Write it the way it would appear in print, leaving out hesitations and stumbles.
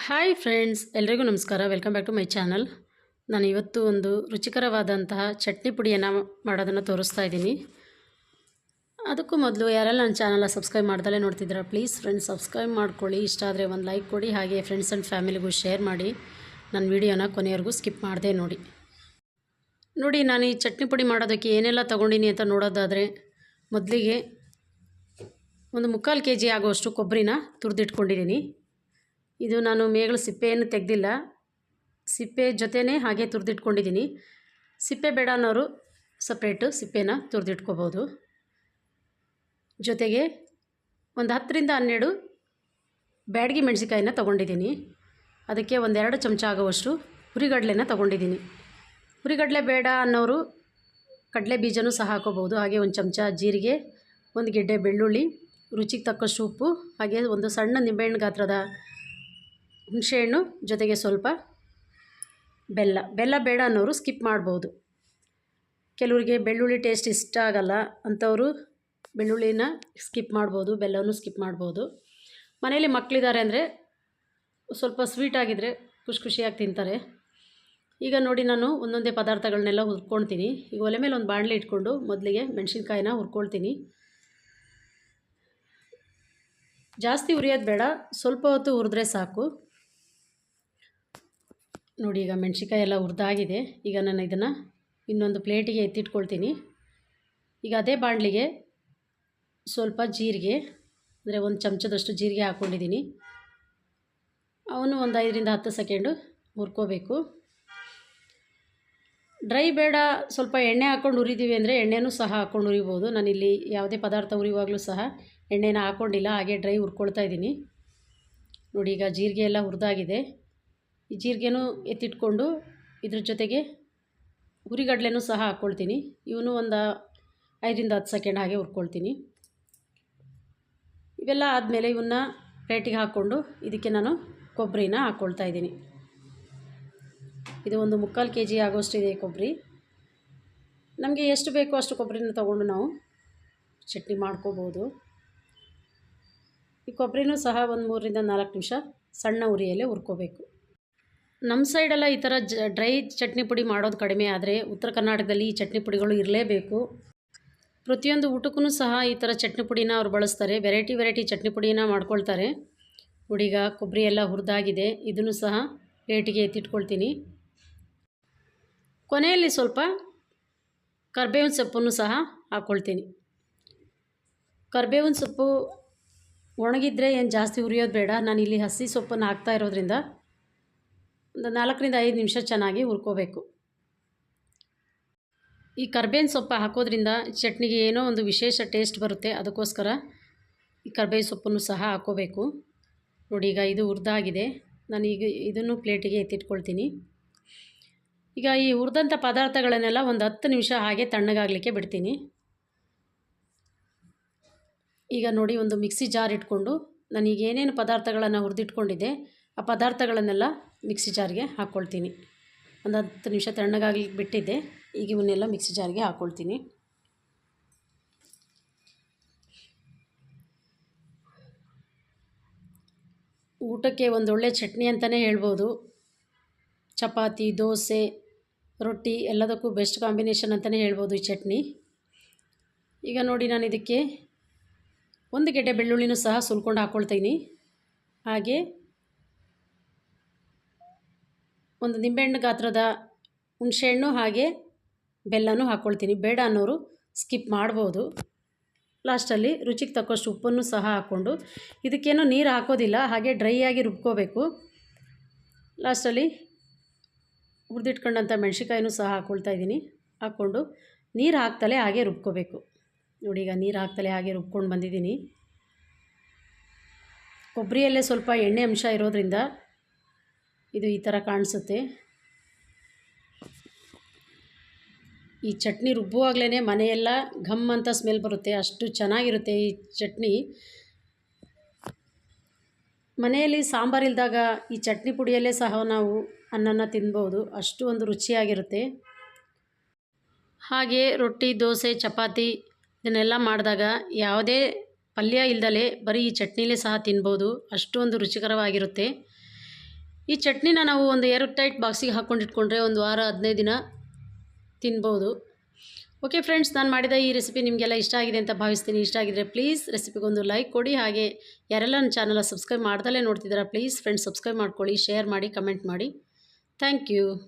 Hi friends, ಎಲ್ರಿಗೂ ನಮಸ್ಕಾರ. Welcome back to my channel. ನಾನು ಇವತ್ತು ಒಂದು ರುಚಿಕರವಾದಂತಹ ಚಟ್ನಿ ಪುಡಿಯನ್ನು ಮಾಡೋದನ್ನು ತೋರಿಸ್ತಾ ಇದ್ದೀನಿ. ಅದಕ್ಕೂ ಮೊದಲು ಯಾರೆಲ್ಲ ನನ್ನ ಚಾನಲ್ನ ಸಬ್ಸ್ಕ್ರೈಬ್ ಮಾಡ್ದಲೇ ನೋಡ್ತಿದ್ದೀರಾ, ಪ್ಲೀಸ್ ಫ್ರೆಂಡ್ಸ್ ಸಬ್ಸ್ಕ್ರೈಬ್ ಮಾಡ್ಕೊಳ್ಳಿ. ಇಷ್ಟ ಆದರೆ ಒಂದು ಲೈಕ್ ಕೊಡಿ, ಹಾಗೆ ಫ್ರೆಂಡ್ಸ್ ಆ್ಯಂಡ್ ಫ್ಯಾಮಿಲಿಗೂ ಶೇರ್ ಮಾಡಿ. ನನ್ನ ವೀಡಿಯೋನ ಕೊನೆಯವರೆಗೂ ಸ್ಕಿಪ್ ಮಾಡದೆ ನೋಡಿ. ನಾನು ಈ ಚಟ್ನಿ ಪುಡಿ ಮಾಡೋದಕ್ಕೆ ಏನೆಲ್ಲ ತೊಗೊಂಡಿನಿ ಅಂತ ನೋಡೋದಾದರೆ, ಮೊದಲಿಗೆ ಒಂದು 3/4 kg ಆಗುವಷ್ಟು ಕೊಬ್ಬರಿನ ತುರಿದಿಟ್ಕೊಂಡಿದ್ದೀನಿ. ಇದು ನಾನು ಮೇಗಳು ಸಿಪ್ಪೆಯನ್ನು ತೆಗೆದಿಲ್ಲ, ಸಿಪ್ಪೆ ಜೊತೆನೇ ಹಾಗೆ ತುರಿದಿಟ್ಕೊಂಡಿದ್ದೀನಿ. ಸಿಪ್ಪೆ ಬೇಡ ಅನ್ನೋರು ಸಪ್ರೇಟು ಸಿಪ್ಪೆನ ತುರಿದಿಟ್ಕೋಬೋದು. ಜೊತೆಗೆ ಒಂದು 10ರಿಂದ 12 ಬ್ಯಾಡಗಿ ಮೆಣಸಿಕಾಯಿನ ತೊಗೊಂಡಿದ್ದೀನಿ. ಅದಕ್ಕೆ 1-2 ಚಮಚ ಆಗುವಷ್ಟು ಹುರಿಗಡಲೆನ ತೊಗೊಂಡಿದ್ದೀನಿ. ಹುರಿಗಡಲೆ ಬೇಡ ಅನ್ನೋರು ಕಡಲೆ ಬೀಜನೂ ಸಹ ಹಾಕೋಬೋದು. ಹಾಗೆ 1 ಚಮಚ ಜೀರಿಗೆ, 1 ಗೆಡ್ಡೆ ಬೆಳ್ಳುಳ್ಳಿ, ರುಚಿಗೆ ತಕ್ಕಷ್ಟು ಉಪ್ಪು, ಹಾಗೆ ಒಂದು ಸಣ್ಣ ನಿಂಬೆಹಣ್ಣು ಗಾತ್ರದ ಹುಣಸೆಹಣ್ಣು, ಜೊತೆಗೆ ಸ್ವಲ್ಪ ಬೆಲ್ಲ ಬೇಡ ಅನ್ನೋರು ಸ್ಕಿಪ್ ಮಾಡ್ಬೋದು. ಕೆಲವರಿಗೆ ಬೆಳ್ಳುಳ್ಳಿ ಟೇಸ್ಟ್ ಇಷ್ಟ ಆಗಲ್ಲ ಅಂಥವರು ಬೆಳ್ಳುಳ್ಳಿನ ಸ್ಕಿಪ್ ಮಾಡ್ಬೋದು, ಬೆಲ್ಲನೂ ಸ್ಕಿಪ್ ಮಾಡ್ಬೋದು. ಮನೇಲಿ ಮಕ್ಕಳಿದ್ದಾರೆ ಅಂದರೆ ಸ್ವಲ್ಪ ಸ್ವೀಟ್ ಆಗಿದ್ದರೆ ಖುಷಿಯಾಗಿ ತಿಂತಾರೆ. ಈಗ ನಾನು ಒಂದೊಂದೇ ಪದಾರ್ಥಗಳನ್ನೆಲ್ಲ ಹುರ್ಕೊಳ್ತೀನಿ. ಈಗ ಒಲೆ ಮೇಲೆ ಒಂದು ಬಾಣಲೆ ಇಟ್ಕೊಂಡು ಮೊದಲಿಗೆ ಮೆಣಸಿನ್ಕಾಯಿನ ಹುರ್ಕೊಳ್ತೀನಿ. ಜಾಸ್ತಿ ಹುರಿಯೋದು ಬೇಡ, ಸ್ವಲ್ಪ ಹೊತ್ತು ಹುರಿದ್ರೆ ಸಾಕು. ಈಗ ಮೆಣಸಿನ್ಕಾಯಿ ಎಲ್ಲ ಹುರಿದಾಗಿದೆ. ಈಗ ನಾನು ಇದನ್ನು ಇನ್ನೊಂದು ಪ್ಲೇಟಿಗೆ ಎತ್ತಿಟ್ಕೊಳ್ತೀನಿ. ಈಗ ಅದೇ ಬಾಣಲಿಗೆ ಸ್ವಲ್ಪ ಜೀರಿಗೆ, ಅಂದರೆ 1 ಚಮಚದಷ್ಟು ಜೀರಿಗೆ ಹಾಕ್ಕೊಂಡಿದ್ದೀನಿ. ಅವನು ಒಂದು 5ರಿಂದ 10 ಸೆಕೆಂಡು ಹುರ್ಕೋಬೇಕು. ಡ್ರೈ ಬೇಡ, ಸ್ವಲ್ಪ ಎಣ್ಣೆ ಹಾಕ್ಕೊಂಡು ಹುರಿದೀವಿ ಅಂದರೆ ಎಣ್ಣೆನೂ ಸಹ ಹಾಕ್ಕೊಂಡು ಹುರಿಬೋದು. ನಾನಿಲ್ಲಿ ಯಾವುದೇ ಪದಾರ್ಥ ಹುರಿಯುವಾಗಲೂ ಸಹ ಎಣ್ಣೆನ ಹಾಕ್ಕೊಂಡಿಲ್ಲ, ಹಾಗೆ ಡ್ರೈ ಹುರ್ಕೊಳ್ತಾ ಇದ್ದೀನಿ. ಈಗ ಜೀರಿಗೆ ಎಲ್ಲ ಹುರಿದಾಗಿದೆ. ಈ ಜೀರಿಗೆನೂ ಎತ್ತಿಟ್ಕೊಂಡು ಇದ್ರ ಜೊತೆಗೆ ಹುರಿಗಡಲೆನೂ ಸಹ ಹಾಕ್ಕೊಳ್ತೀನಿ. ಇವನು ಒಂದು 5ರಿಂದ 10 ಸೆಕೆಂಡ್ ಹಾಗೆ ಹುರ್ಕೊಳ್ತೀನಿ. ಇವೆಲ್ಲ ಆದಮೇಲೆ ಇವನ್ನ ಪ್ಲೇಟಿಗೆ ಹಾಕ್ಕೊಂಡು ಇದಕ್ಕೆ ನಾನು ಕೊಬ್ಬರಿನ ಹಾಕ್ಕೊಳ್ತಾ ಇದ್ದೀನಿ. ಇದು ಒಂದು 3/4 kg ಆಗೋಷ್ಟು ಇದೆ ಕೊಬ್ಬರಿ. ನಮಗೆ ಎಷ್ಟು ಬೇಕೋ ಅಷ್ಟು ಕೊಬ್ಬರಿನ ತೊಗೊಂಡು ನಾವು ಚಟ್ನಿ ಮಾಡ್ಕೋಬೋದು. ಈ ಕೊಬ್ಬರಿನೂ ಸಹ ಒಂದು 3ರಿಂದ 4 ನಿಮಿಷ ಸಣ್ಣ ಉರಿಯಲ್ಲೇ ಹುರ್ಕೋಬೇಕು. ನಮ್ಮ ಸೈಡೆಲ್ಲ ಈ ಥರ ಡ್ರೈ ಚಟ್ನಿ ಪುಡಿ ಮಾಡೋದು ಕಡಿಮೆ, ಆದರೆ ಉತ್ತರ ಕರ್ನಾಟಕದಲ್ಲಿ ಈ ಚಟ್ನಿ ಪುಡಿಗಳು ಇರಲೇಬೇಕು. ಪ್ರತಿಯೊಂದು ಊಟಕ್ಕೂ ಸಹ ಈ ಥರ ಚಟ್ನಿ ಪುಡಿನ ಅವ್ರು ಬಳಸ್ತಾರೆ. ವೆರೈಟಿ ಚಟ್ನಿ ಪುಡಿನ ಮಾಡ್ಕೊಳ್ತಾರೆ. ಈಗ ಕೊಬ್ಬರಿ ಎಲ್ಲ ಹುರಿದಾಗಿದೆ. ಇದನ್ನು ಸಹ ಪ್ಲೇಟಿಗೆ ಎತ್ತಿಟ್ಕೊಳ್ತೀನಿ. ಕೊನೆಯಲ್ಲಿ ಸ್ವಲ್ಪ ಕರಿಬೇವಿನ ಸೊಪ್ಪನ್ನು ಸಹ ಹಾಕ್ಕೊಳ್ತೀನಿ. ಕರಿಬೇವಿನ ಸೊಪ್ಪು ಒಣಗಿದ್ರೆ ಏನು ಜಾಸ್ತಿ ಹುರಿಯೋದು ಬೇಡ. ನಾನಿಲ್ಲಿ ಹಸಿ ಸೊಪ್ಪನ್ನು ಹಾಕ್ತಾ ಇರೋದ್ರಿಂದ ಒಂದು 4ರಿಂದ 5 ನಿಮಿಷ ಚೆನ್ನಾಗಿ ಹುರ್ಕೋಬೇಕು. ಈ ಕರಿಬೇವಿನ ಸೊಪ್ಪು ಹಾಕೋದ್ರಿಂದ ಚಟ್ನಿಗೆ ಏನೋ ಒಂದು ವಿಶೇಷ ಟೇಸ್ಟ್ ಬರುತ್ತೆ. ಅದಕ್ಕೋಸ್ಕರ ಈ ಕರಿಬೇವಿನ ಸೊಪ್ಪನ್ನು ಸಹ ಹಾಕ್ಕೋಬೇಕು. ಈಗ ಇದು ಹುರಿದಾಗಿದೆ. ನಾನೀಗ ಇದನ್ನು ಪ್ಲೇಟಿಗೆ ಎತ್ತಿಟ್ಕೊಳ್ತೀನಿ. ಈಗ ಈ ಹುರಿದಂಥ ಪದಾರ್ಥಗಳನ್ನೆಲ್ಲ ಒಂದು 10 ನಿಮಿಷ ಹಾಗೆ ತಣ್ಣಗಾಗಲಿಕ್ಕೆ ಬಿಡ್ತೀನಿ. ಈಗ ಒಂದು ಮಿಕ್ಸಿ ಜಾರ್ ಇಟ್ಕೊಂಡು ನಾನೀಗ ಏನೇನು ಪದಾರ್ಥಗಳನ್ನು ಹುರಿದಿಟ್ಕೊಂಡಿದ್ದೆ ಆ ಪದಾರ್ಥಗಳನ್ನೆಲ್ಲ ಮಿಕ್ಸಿ ಜಾರ್ಗೆ ಹಾಕ್ಕೊಳ್ತೀನಿ. ಒಂದು 10 ನಿಮಿಷ ತಣ್ಣಗಾಗಲಿಕ್ಕೆ ಬಿಟ್ಟಿದ್ದೆ. ಈಗ ಇವನ್ನೆಲ್ಲ ಮಿಕ್ಸಿ ಜಾರ್ಗೆ ಹಾಕ್ಕೊಳ್ತೀನಿ. ಊಟಕ್ಕೆ ಒಂದೊಳ್ಳೆ ಚಟ್ನಿ ಅಂತಲೇ ಹೇಳ್ಬೋದು. ಚಪಾತಿ, ದೋಸೆ, ರೊಟ್ಟಿ ಎಲ್ಲದಕ್ಕೂ ಬೆಸ್ಟ್ ಕಾಂಬಿನೇಷನ್ ಅಂತಲೇ ಹೇಳ್ಬೋದು ಈ ಚಟ್ನಿ. ಈಗ ನಾನು ಇದಕ್ಕೆ 1 ಗೆಡ್ಡೆ ಬೆಳ್ಳುಳ್ಳಿನೂ ಸಹ ಸುಲ್ಕೊಂಡು ಹಾಕ್ಕೊಳ್ತೀನಿ. ಹಾಗೆ ಒಂದು ನಿಂಬೆಹಣ್ಣು ಗಾತ್ರದ ಹುಣಸೆಹಣ್ಣು, ಹಾಗೆ ಬೆಲ್ಲನೂ ಹಾಕ್ಕೊಳ್ತೀನಿ. ಬೇಡ ಅನ್ನೋರು ಸ್ಕಿಪ್ ಮಾಡ್ಬೋದು. ಲಾಸ್ಟಲ್ಲಿ ರುಚಿಗೆ ತಕ್ಕಷ್ಟು ಉಪ್ಪನ್ನು ಸಹ ಹಾಕ್ಕೊಂಡು, ಇದಕ್ಕೇನೋ ನೀರು ಹಾಕೋದಿಲ್ಲ, ಹಾಗೆ ಡ್ರೈ ಆಗಿ ರುಬ್ಕೋಬೇಕು. ಲಾಸ್ಟಲ್ಲಿ ಹುರಿದಿಟ್ಕೊಂಡಂಥ ಮೆಣಸಿನ್ಕಾಯಿನೂ ಸಹ ಹಾಕ್ಕೊಳ್ತಾ ಇದ್ದೀನಿ. ಹಾಕ್ಕೊಂಡು ನೀರು ಹಾಕ್ತಲೇ ಹಾಗೆ ರುಬ್ಕೋಬೇಕು. ಈಗ ನೀರು ಹಾಕ್ತಲೇ ಹಾಗೆ ರುಬ್ಕೊಂಡು ಬಂದಿದ್ದೀನಿ. ಕೊಬ್ಬರಿಯಲ್ಲೇ ಸ್ವಲ್ಪ ಎಣ್ಣೆ ಅಂಶ ಇರೋದ್ರಿಂದ ಇದು ಈ ಥರ ಕಾಣಿಸುತ್ತೆ. ಈ ಚಟ್ನಿ ರುಬ್ಬುವಾಗಲೇ ಮನೆಯೆಲ್ಲ ಘಮ್ ಅಂತ ಸ್ಮೆಲ್ ಬರುತ್ತೆ, ಅಷ್ಟು ಚೆನ್ನಾಗಿರುತ್ತೆ ಈ ಚಟ್ನಿ. ಮನೆಯಲ್ಲಿ ಸಾಂಬಾರಿಲ್ದಾಗ ಈ ಚಟ್ನಿ ಪುಡಿಯಲ್ಲೇ ಸಹ ನಾವು ಅನ್ನನ ತಿನ್ಬೋದು, ಅಷ್ಟು ಒಂದು ರುಚಿಯಾಗಿರುತ್ತೆ. ಹಾಗೆ ರೊಟ್ಟಿ, ದೋಸೆ, ಚಪಾತಿ ಇದನ್ನೆಲ್ಲ ಮಾಡಿದಾಗ ಯಾವುದೇ ಪಲ್ಯ ಇಲ್ದಲೇ ಬರೀ ಈ ಚಟ್ನಿಲೇ ಸಹ ತಿನ್ಬೋದು, ಅಷ್ಟೊಂದು ರುಚಿಕರವಾಗಿರುತ್ತೆ. ಈ ಚಟ್ನಿನ ನಾವು ಒಂದು ಏರ್ ಟೈಟ್ ಬಾಕ್ಸಿಗೆ ಹಾಕ್ಕೊಂಡಿಟ್ಕೊಂಡ್ರೆ ಒಂದು ವಾರ 15 ದಿನ ತಿನ್ಬೋದು. ಓಕೆ ಫ್ರೆಂಡ್ಸ್, ನಾನು ಮಾಡಿದ ಈ ರೆಸಿಪಿ ನಿಮಗೆಲ್ಲ ಇಷ್ಟ ಆಗಿದೆ ಅಂತ ಭಾವಿಸ್ತೀನಿ. ಇಷ್ಟ ಆಗಿದ್ರೆ ಪ್ಲೀಸ್ ರೆಸಿಪಿಗೊಂದು ಲೈಕ್ ಕೊಡಿ. ಹಾಗೆ ಯಾರೆಲ್ಲ ನನ್ನ ಚಾನಲ್ ಸಬ್ಸ್ಕ್ರೈಬ್ ಮಾಡ್ದಲೇ ನೋಡ್ತಿದ್ದೀರಾ ಪ್ಲೀಸ್ ಫ್ರೆಂಡ್ಸ್ ಸಬ್ಸ್ಕ್ರೈಬ್ ಮಾಡ್ಕೊಳ್ಳಿ, ಶೇರ್ ಮಾಡಿ, ಕಮೆಂಟ್ ಮಾಡಿ. Thank you.